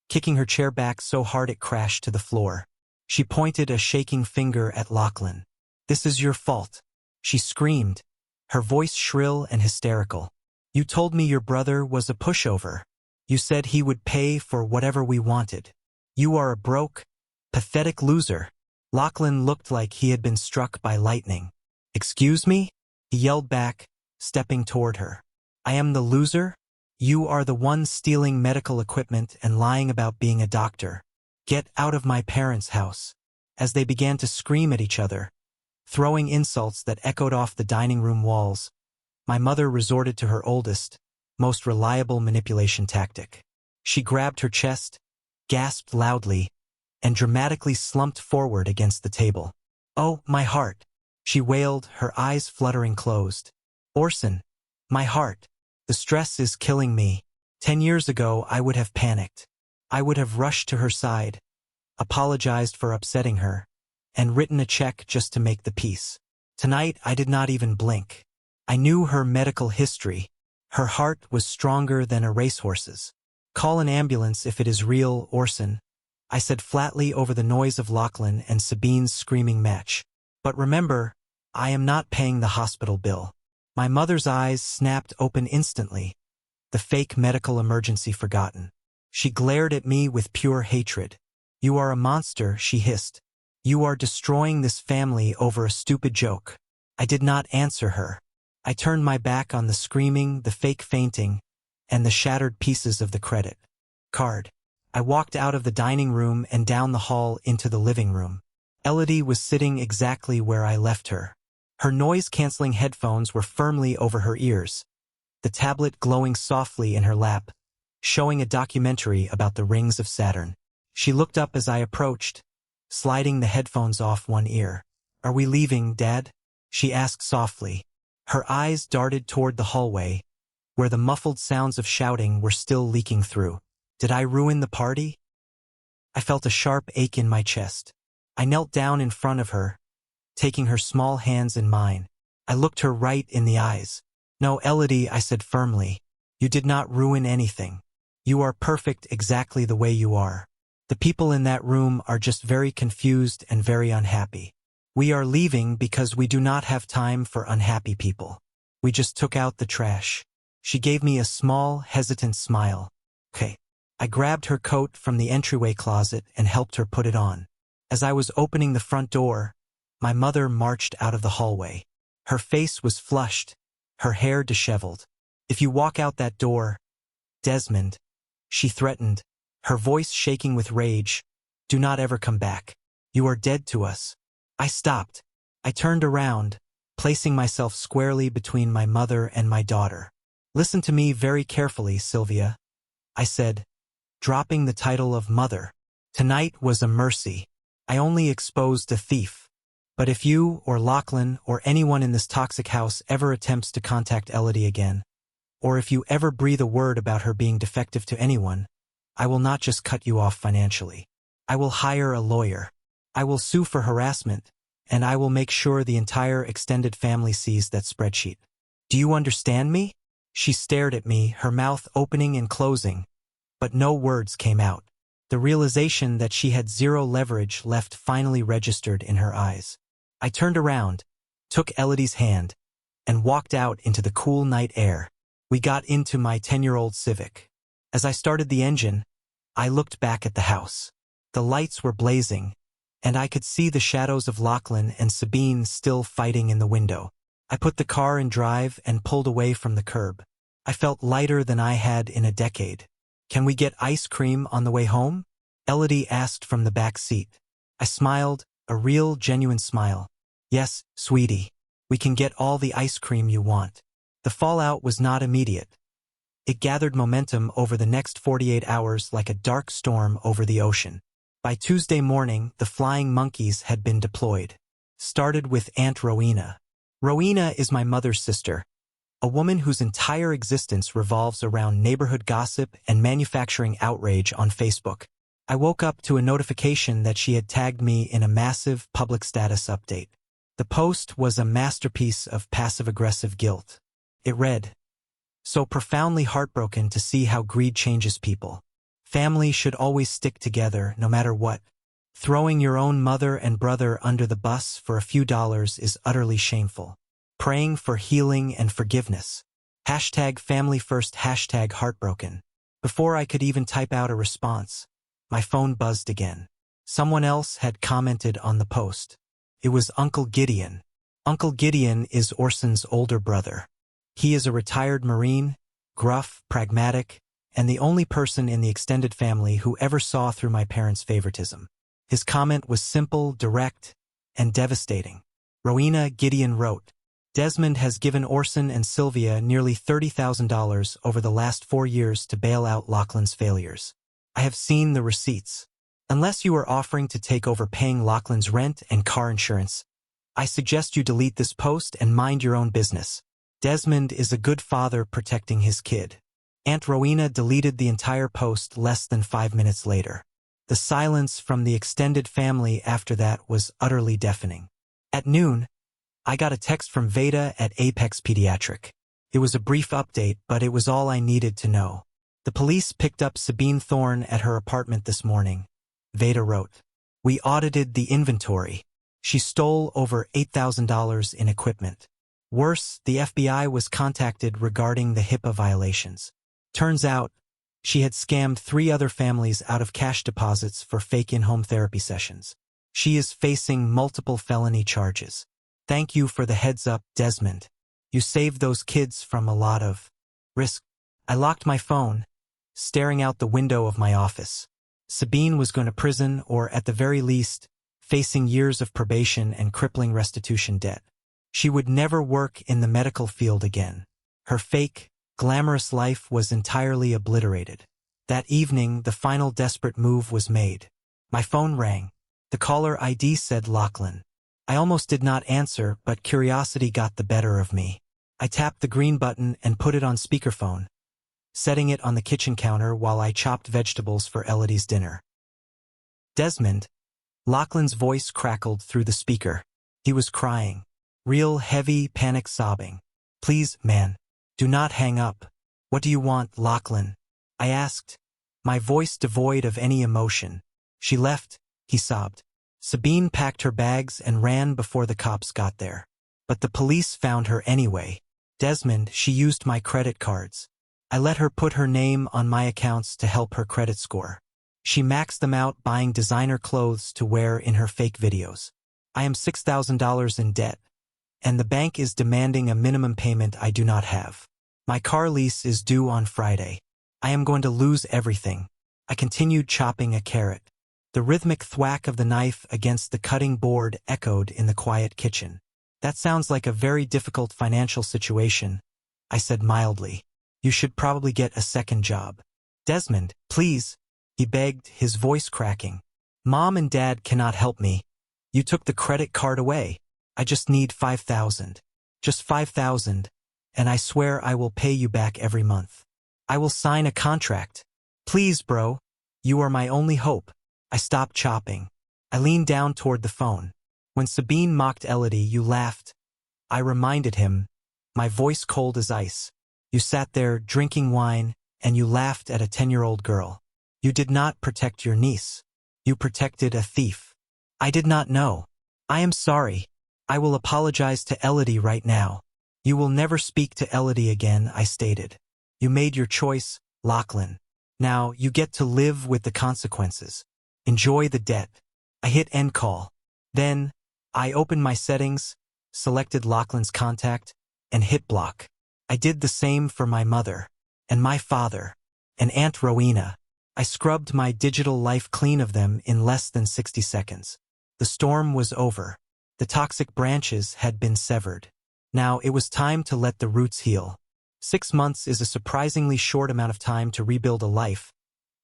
kicking her chair back so hard it crashed to the floor. She pointed a shaking finger at Lachlan. "This is your fault," she screamed, her voice shrill and hysterical. "You told me your brother was a pushover. You said he would pay for whatever we wanted. You are a broke, pathetic loser." Lachlan looked like he had been struck by lightning. "Excuse me?" he yelled back, stepping toward her. "I am the loser? You are the one stealing medical equipment and lying about being a doctor. Get out of my parents' house." As they began to scream at each other, throwing insults that echoed off the dining room walls, my mother resorted to her oldest, most reliable manipulation tactic. She grabbed her chest, gasped loudly, and dramatically slumped forward against the table. "Oh, my heart," she wailed, her eyes fluttering closed. "Orson, my heart. The stress is killing me. 10 years ago, I would have panicked. I would have rushed to her side, apologized for upsetting her, and written a check just to make the peace. Tonight, I did not even blink. I knew her medical history. Her heart was stronger than a racehorse's. Call an ambulance if it is real, Orson," I said flatly over the noise of Lachlan and Sabine's screaming match. "But remember, I am not paying the hospital bill." My mother's eyes snapped open instantly, the fake medical emergency forgotten. She glared at me with pure hatred. "You are a monster," she hissed. "You are destroying this family over a stupid joke." I did not answer her. I turned my back on the screaming, the fake fainting, and the shattered pieces of the credit card. I walked out of the dining room and down the hall into the living room. Elodie was sitting exactly where I left her. Her noise-canceling headphones were firmly over her ears, the tablet glowing softly in her lap, showing a documentary about the rings of Saturn. She looked up as I approached, sliding the headphones off one ear. "Are we leaving, Dad?" she asked softly. Her eyes darted toward the hallway, where the muffled sounds of shouting were still leaking through. Did I ruin the party? I felt a sharp ache in my chest. I knelt down in front of her, taking her small hands in mine. I looked her right in the eyes. No, Elodie, I said firmly. You did not ruin anything. You are perfect exactly the way you are. The people in that room are just very confused and very unhappy. We are leaving because we do not have time for unhappy people. We just took out the trash. She gave me a small, hesitant smile. Okay. I grabbed her coat from the entryway closet and helped her put it on. As I was opening the front door, my mother marched out of the hallway. Her face was flushed, her hair disheveled. If you walk out that door, Desmond, she threatened, her voice shaking with rage, do not ever come back. You are dead to us. I stopped. I turned around, placing myself squarely between my mother and my daughter. Listen to me very carefully, Sylvia, I said, dropping the title of mother. Tonight was a mercy. I only exposed a thief. But if you or Lachlan or anyone in this toxic house ever attempts to contact Elodie again, or if you ever breathe a word about her being defective to anyone, I will not just cut you off financially. I will hire a lawyer. I will sue for harassment, and I will make sure the entire extended family sees that spreadsheet. Do you understand me? She stared at me, her mouth opening and closing, but no words came out. The realization that she had zero leverage left finally registered in her eyes. I turned around, took Elodie's hand, and walked out into the cool night air. We got into my 10-year-old Civic. As I started the engine, I looked back at the house. The lights were blazing, and I could see the shadows of Lachlan and Sabine still fighting in the window. I put the car in drive and pulled away from the curb. I felt lighter than I had in a decade. Can we get ice cream on the way home? Elodie asked from the back seat. I smiled, a real, genuine smile. Yes, sweetie. We can get all the ice cream you want. The fallout was not immediate. It gathered momentum over the next 48 hours like a dark storm over the ocean. By Tuesday morning, the flying monkeys had been deployed. Started with Aunt Rowena. Rowena is my mother's sister, a woman whose entire existence revolves around neighborhood gossip and manufacturing outrage on Facebook. I woke up to a notification that she had tagged me in a massive public status update. The post was a masterpiece of passive-aggressive guilt. It read, "So profoundly heartbroken to see how greed changes people. Family should always stick together, no matter what. Throwing your own mother and brother under the bus for a few dollars is utterly shameful. Praying for healing and forgiveness. Hashtag family first, hashtag heartbroken." Before I could even type out a response, my phone buzzed again. Someone else had commented on the post. It was Uncle Gideon. Uncle Gideon is Orson's older brother. He is a retired Marine, gruff, pragmatic, and the only person in the extended family who ever saw through my parents' favoritism. His comment was simple, direct, and devastating. Rowena, Gideon wrote, "Desmond has given Orson and Sylvia nearly $30,000 over the last 4 years to bail out Lachlan's failures. I have seen the receipts. Unless you are offering to take over paying Lachlan's rent and car insurance, I suggest you delete this post and mind your own business. Desmond is a good father protecting his kid." Aunt Rowena deleted the entire post less than 5 minutes later. The silence from the extended family after that was utterly deafening. At noon, I got a text from Veda at Apex Pediatric. It was a brief update, but it was all I needed to know. The police picked up Sabine Thorne at her apartment this morning. Veda wrote, "We audited the inventory. She stole over $8,000 in equipment. Worse, the FBI was contacted regarding the HIPAA violations. Turns out, she had scammed 3 other families out of cash deposits for fake in-home therapy sessions. She is facing multiple felony charges. Thank you for the heads up, Desmond. You saved those kids from a lot of risk." I locked my phone, staring out the window of my office. Sabine was going to prison, or at the very least, facing years of probation and crippling restitution debt. She would never work in the medical field again. Her fake, glamorous life was entirely obliterated. That evening, the final desperate move was made. My phone rang. The caller ID said Lachlan. I almost did not answer, but curiosity got the better of me. I tapped the green button and put it on speakerphone, setting it on the kitchen counter while I chopped vegetables for Elodie's dinner. Desmond. Lachlan's voice crackled through the speaker. He was crying. Real heavy, panic sobbing. Please, man. Do not hang up. What do you want, Lachlan? I asked, my voice devoid of any emotion. She left, he sobbed. Sabine packed her bags and ran before the cops got there. But the police found her anyway. Desmond, she used my credit cards. I let her put her name on my accounts to help her credit score. She maxed them out buying designer clothes to wear in her fake videos. I am $6,000 in debt, and the bank is demanding a minimum payment I do not have. My car lease is due on Friday. I am going to lose everything. I continued chopping a carrot. The rhythmic thwack of the knife against the cutting board echoed in the quiet kitchen. That sounds like a very difficult financial situation, I said mildly. You should probably get a second job. Desmond, please, he begged, his voice cracking. Mom and Dad cannot help me. You took the credit card away. I just need $5,000. Just $5,000, and I swear I will pay you back every month. I will sign a contract. Please, bro. You are my only hope. I stopped chopping. I leaned down toward the phone. When Sabine mocked Elodie, you laughed. I reminded him, my voice cold as ice. You sat there drinking wine, and you laughed at a 10-year-old girl. You did not protect your niece. You protected a thief. I did not know. I am sorry. I will apologize to Elodie right now. You will never speak to Elodie again, I stated. You made your choice, Lachlan. Now you get to live with the consequences. Enjoy the debt. I hit end call. Then, I opened my settings, selected Lachlan's contact, and hit block. I did the same for my mother, and my father, and Aunt Rowena. I scrubbed my digital life clean of them in less than 60 seconds. The storm was over. The toxic branches had been severed. Now it was time to let the roots heal. 6 months is a surprisingly short amount of time to rebuild a life,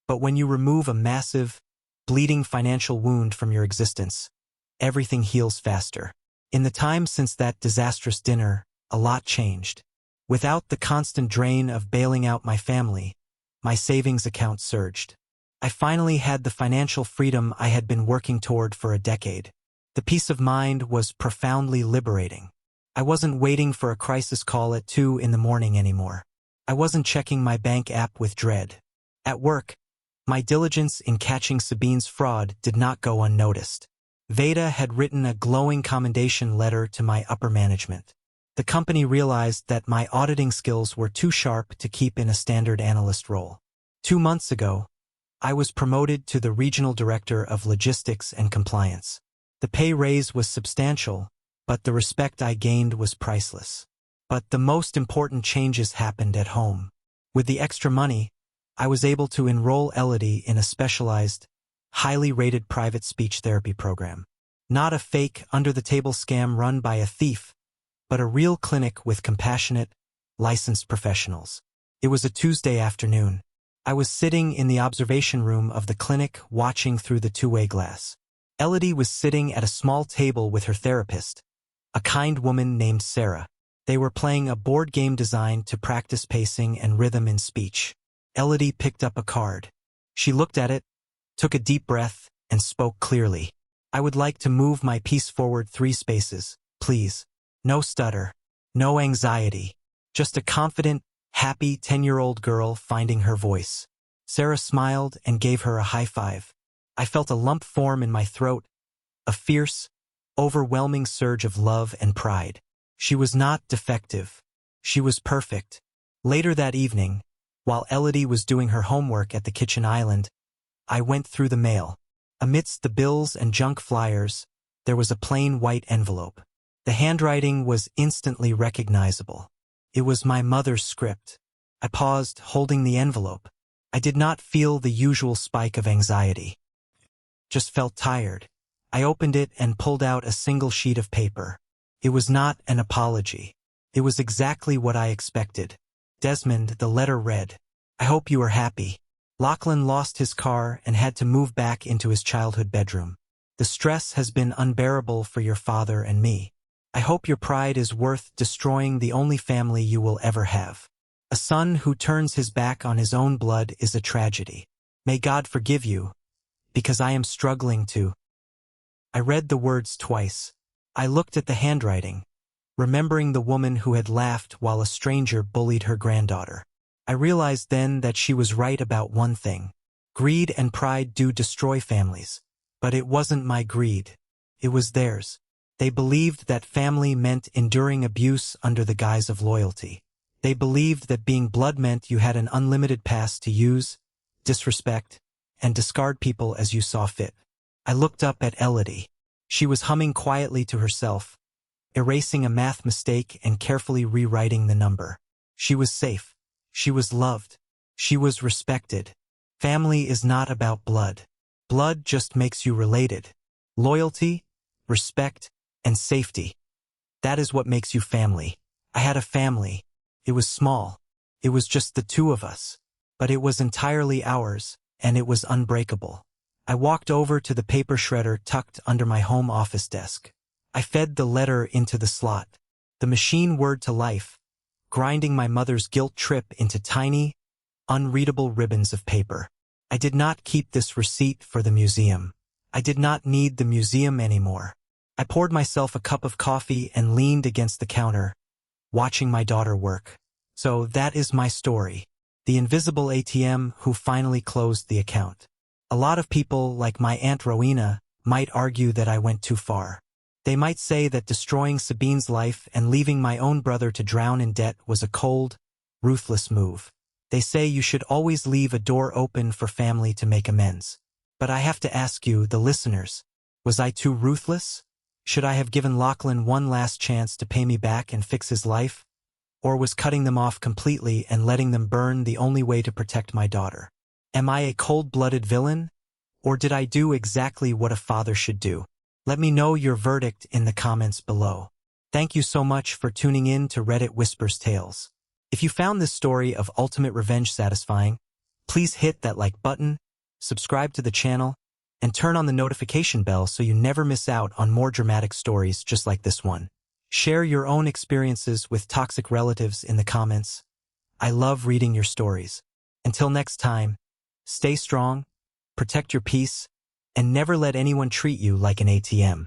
but when you remove a massive, bleeding financial wound from your existence, everything heals faster. In the time since that disastrous dinner, a lot changed. Without the constant drain of bailing out my family, my savings account surged. I finally had the financial freedom I had been working toward for a decade. The peace of mind was profoundly liberating. I wasn't waiting for a crisis call at 2 in the morning anymore. I wasn't checking my bank app with dread. At work, my diligence in catching Sabine's fraud did not go unnoticed. Veda had written a glowing commendation letter to my upper management. The company realized that my auditing skills were too sharp to keep in a standard analyst role. 2 months ago, I was promoted to the regional director of logistics and compliance. The pay raise was substantial, but the respect I gained was priceless. But the most important changes happened at home. With the extra money, I was able to enroll Elodie in a specialized, highly rated private speech therapy program. Not a fake, under-the-table scam run by a thief, but a real clinic with compassionate, licensed professionals. It was a Tuesday afternoon. I was sitting in the observation room of the clinic watching through the two-way glass. Elodie was sitting at a small table with her therapist, a kind woman named Sarah. They were playing a board game designed to practice pacing and rhythm in speech. Elodie picked up a card. She looked at it, took a deep breath, and spoke clearly. I would like to move my piece forward 3 spaces, please. No stutter, no anxiety, just a confident, happy 10-year-old girl finding her voice. Sarah smiled and gave her a high five. I felt a lump form in my throat, a fierce, overwhelming surge of love and pride. She was not defective. She was perfect. Later that evening, while Elodie was doing her homework at the kitchen island, I went through the mail. Amidst the bills and junk flyers, there was a plain white envelope. The handwriting was instantly recognizable. It was my mother's script. I paused, holding the envelope. I did not feel the usual spike of anxiety. Just felt tired. I opened it and pulled out a single sheet of paper. It was not an apology. It was exactly what I expected. Desmond, the letter read, I hope you are happy. Lachlan lost his car and had to move back into his childhood bedroom. The stress has been unbearable for your father and me. I hope your pride is worth destroying the only family you will ever have. A son who turns his back on his own blood is a tragedy. May God forgive you, because I am struggling to. I read the words twice. I looked at the handwriting, remembering the woman who had laughed while a stranger bullied her granddaughter. I realized then that she was right about one thing. Greed and pride do destroy families. But it wasn't my greed. It was theirs. They believed that family meant enduring abuse under the guise of loyalty. They believed that being blood meant you had an unlimited pass to use, disrespect, and discard people as you saw fit. I looked up at Elodie. She was humming quietly to herself, erasing a math mistake and carefully rewriting the number. She was safe. She was loved. She was respected. Family is not about blood. Blood just makes you related. Loyalty, respect, and safety. That is what makes you family. I had a family. It was small. It was just the two of us. But it was entirely ours, and it was unbreakable. I walked over to the paper shredder tucked under my home office desk. I fed the letter into the slot. The machine whirred to life, grinding my mother's guilt trip into tiny, unreadable ribbons of paper. I did not keep this receipt for the museum. I did not need the museum anymore. I poured myself a cup of coffee and leaned against the counter, watching my daughter work. So that is my story. The invisible ATM who finally closed the account. A lot of people, like my Aunt Rowena, might argue that I went too far. They might say that destroying Sabine's life and leaving my own brother to drown in debt was a cold, ruthless move. They say you should always leave a door open for family to make amends. But I have to ask you, the listeners, was I too ruthless? Should I have given Lachlan one last chance to pay me back and fix his life? Or was cutting them off completely and letting them burn the only way to protect my daughter? Am I a cold-blooded villain? Or did I do exactly what a father should do? Let me know your verdict in the comments below. Thank you so much for tuning in to Reddit Whispers Tales. If you found this story of ultimate revenge satisfying, please hit that like button, subscribe to the channel, and turn on the notification bell so you never miss out on more dramatic stories just like this one. Share your own experiences with toxic relatives in the comments. I love reading your stories. Until next time, stay strong, protect your peace, and never let anyone treat you like an ATM.